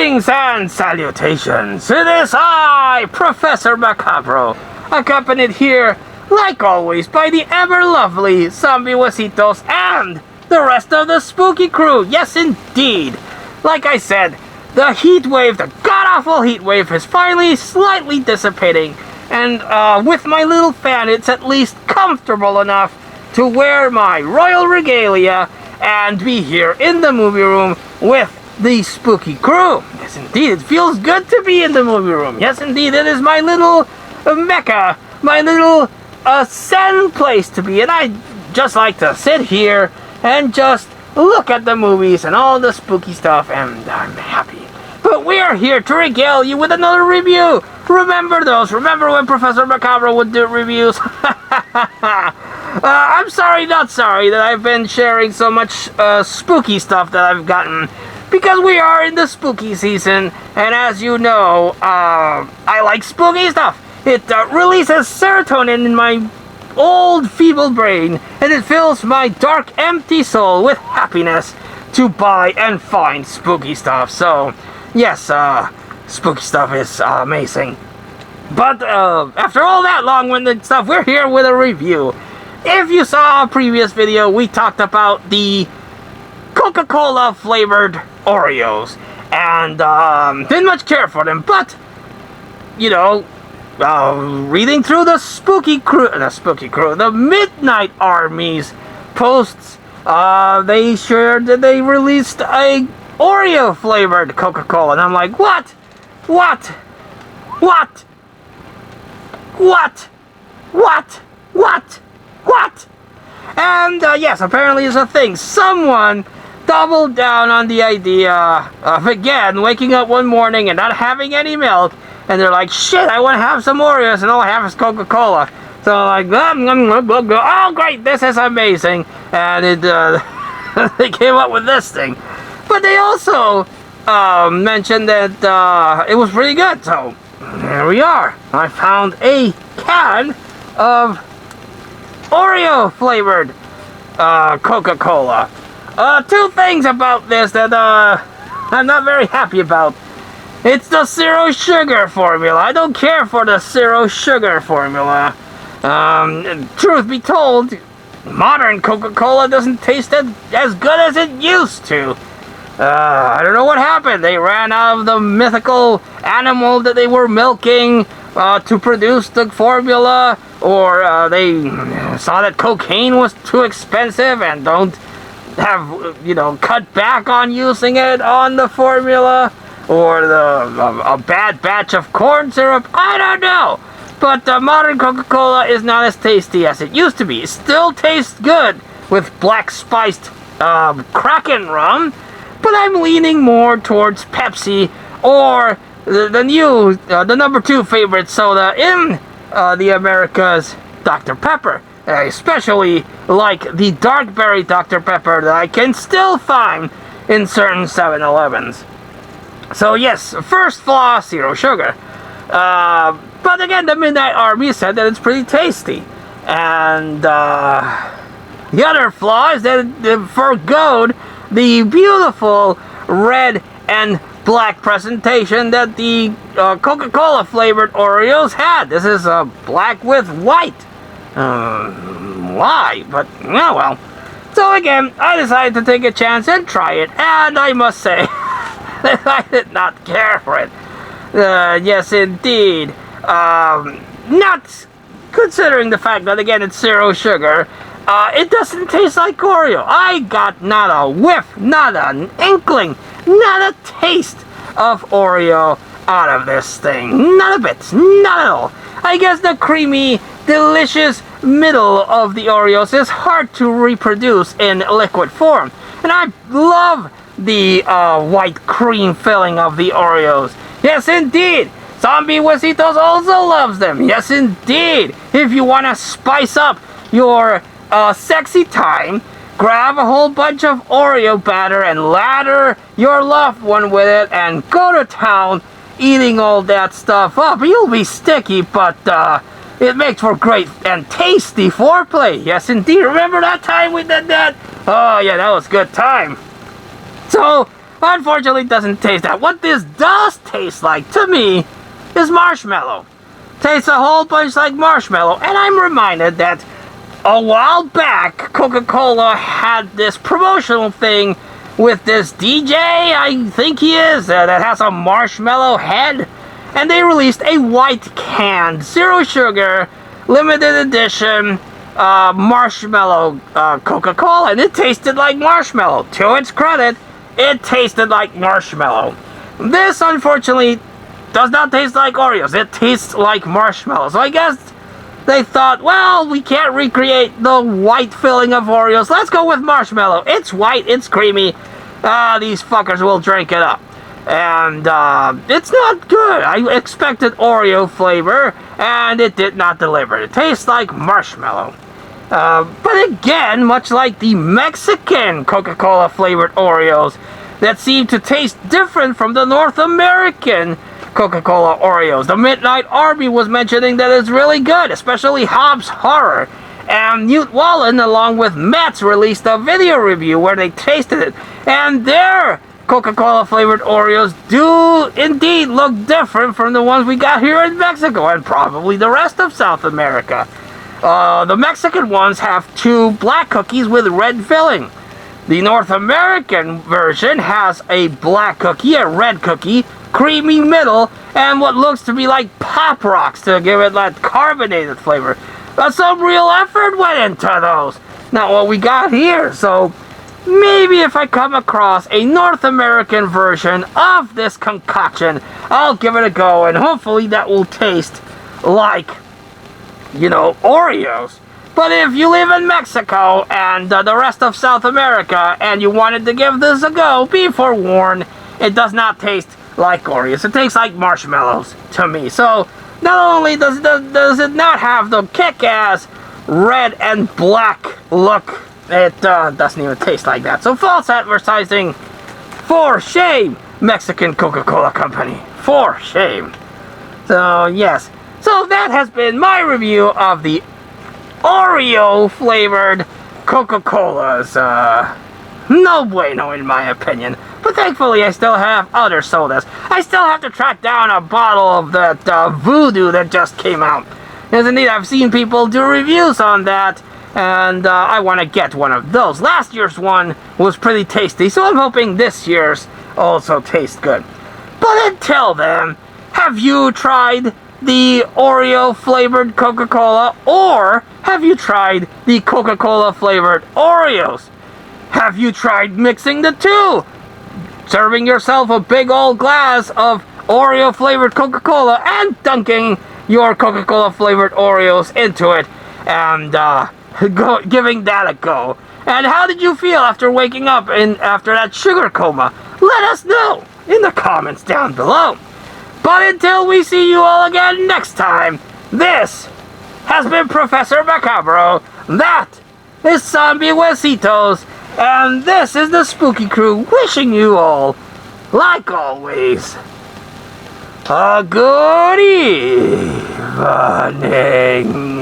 Greetings and salutations! It is I, Professor Macabro, accompanied here, like always, by the ever-lovely Zombie Wasitos and the rest of the spooky crew. Yes, indeed. Like I said, the heat wave, the god-awful heat wave, is finally slightly dissipating, and with my little fan, it's at least comfortable enough to wear my royal regalia and be here in the movie room with the spooky crew. Yes, indeed, it feels good to be in the movie room. Yes, indeed, it is my little mecca, my little zen place to be, and I just like to sit here and just look at the movies and all the spooky stuff, and I'm happy. But we are here to regale you with another review. Remember those? Remember when Professor Macabro would do reviews? I'm sorry, not sorry, that I've been sharing so much spooky stuff that I've gotten, because we are in the spooky season, and as you know, I like spooky stuff. It releases serotonin in my old feeble brain, and it fills my dark, empty soul with happiness to buy and find spooky stuff. So, yes, spooky stuff is amazing. But after all that long-winded stuff, we're here with a review. If you saw a previous video, we talked about the Coca-Cola flavored Oreos, and didn't much care for them, but, you know, reading through the the Midnight Army's posts, they shared that they released a Oreo flavored Coca-Cola, and I'm like, what? And yes, apparently it's a thing. Someone doubled down on the idea of, again, waking up one morning and not having any milk, and they're like, shit, I want to have some Oreos, and all I have is Coca-Cola. So I'm like, oh great, this is amazing, and it they came up with this thing. But they also mentioned that it was pretty good, so here we are. I found a can of Oreo flavored Coca-Cola. Two things about this that I'm not very happy about. It's the zero sugar formula. I don't care for the zero sugar formula. Truth be told, modern Coca-Cola doesn't taste as good as it used to. I don't know what happened. They ran out of the mythical animal that they were milking to produce the formula, or they saw that cocaine was too expensive and don't have, you know, cut back on using it on the formula, or a bad batch of corn syrup. I don't know. But modern Coca-Cola is not as tasty as it used to be. It still tastes good with black spiced Kraken rum, but I'm leaning more towards Pepsi or the new, the number 2 favorite soda in the Americas, Dr. Pepper. I especially like the dark berry Dr. Pepper that I can still find in certain 7-Elevens. So yes, first flaw, zero sugar. But again, the Midnight Army said that it's pretty tasty. And the other flaw is that it forgoed the beautiful red and black presentation that the Coca-Cola flavored Oreos had. This is black with white. Why? But, oh well. So again, I decided to take a chance and try it, and I must say that I did not care for it. Yes, indeed. Not considering the fact that, again, it's zero sugar, it doesn't taste like Oreo. I got not a whiff, not an inkling, not a taste of Oreo out of this thing. Not a bit, not at all. I guess the creamy, delicious middle of the Oreos is hard to reproduce in liquid form. And I love the white cream filling of the Oreos. Yes, indeed. Zombie Wasitos also loves them. Yes, indeed. If you want to spice up your sexy time, grab a whole bunch of Oreo batter and lather your loved one with it and go to town eating all that stuff up. You'll be sticky, but it makes for great and tasty foreplay. Yes, indeed. Remember that time we did that? Oh, yeah, that was a good time. So, unfortunately, it doesn't taste that. What this does taste like, to me, is marshmallow. Tastes a whole bunch like marshmallow. And I'm reminded that a while back, Coca-Cola had this promotional thing with this DJ, I think he is, that has a marshmallow head. And they released a white can, zero sugar, limited edition marshmallow Coca-Cola. And it tasted like marshmallow. To its credit, it tasted like marshmallow. This, unfortunately, does not taste like Oreos. It tastes like marshmallow. So I guess they thought, well, we can't recreate the white filling of Oreos. Let's go with marshmallow. It's white, it's creamy. These fuckers will drink it up. And it's not good. I expected Oreo flavor, and it did not deliver. It tastes like marshmallow. But again, much like the Mexican Coca-Cola flavored Oreos that seem to taste different from the North American Coca-Cola Oreos. The Midnight Army was mentioning that it's really good, especially Hobbs Horror. And Newt Wallen, along with Mets, released a video review where they tasted it. And their Coca-Cola flavored Oreos do indeed look different from the ones we got here in Mexico and probably the rest of South America. The Mexican ones have 2 black cookies with red filling. The North American version has a black cookie, a red cookie, creamy middle, and what looks to be like Pop Rocks to give it that carbonated flavor. But some real effort went into those. Not what we got here, so maybe if I come across a North American version of this concoction, I'll give it a go, and hopefully that will taste like, Oreos. But if you live in Mexico and the rest of South America and you wanted to give this a go, be forewarned, it does not taste like Oreos. It tastes like marshmallows to me. So not only does it not have the kick-ass red and black look, it doesn't even taste like that. So false advertising, for shame, Mexican Coca-Cola Company, for shame. So yes, so that has been my review of the Oreo flavored Coca-Colas. No bueno in my opinion. But thankfully I still have other sodas. I still have to track down a bottle of that Voodoo that just came out. Yes indeed, I've seen people do reviews on that, and I want to get one of those. Last year's one was pretty tasty, so I'm hoping this year's also tastes good. But until then, have you tried the Oreo flavored Coca-Cola, or have you tried the Coca-Cola flavored Oreos? Have you tried mixing the two? Serving yourself a big old glass of Oreo flavored Coca-Cola and dunking your Coca-Cola flavored Oreos into it and giving that a go. And how did you feel after waking up after that sugar coma? Let us know in the comments down below. But until we see you all again next time, this has been Professor Macabro, that is Zombie Huesitos, and this is the Spooky Crew wishing you all, like always, a good evening.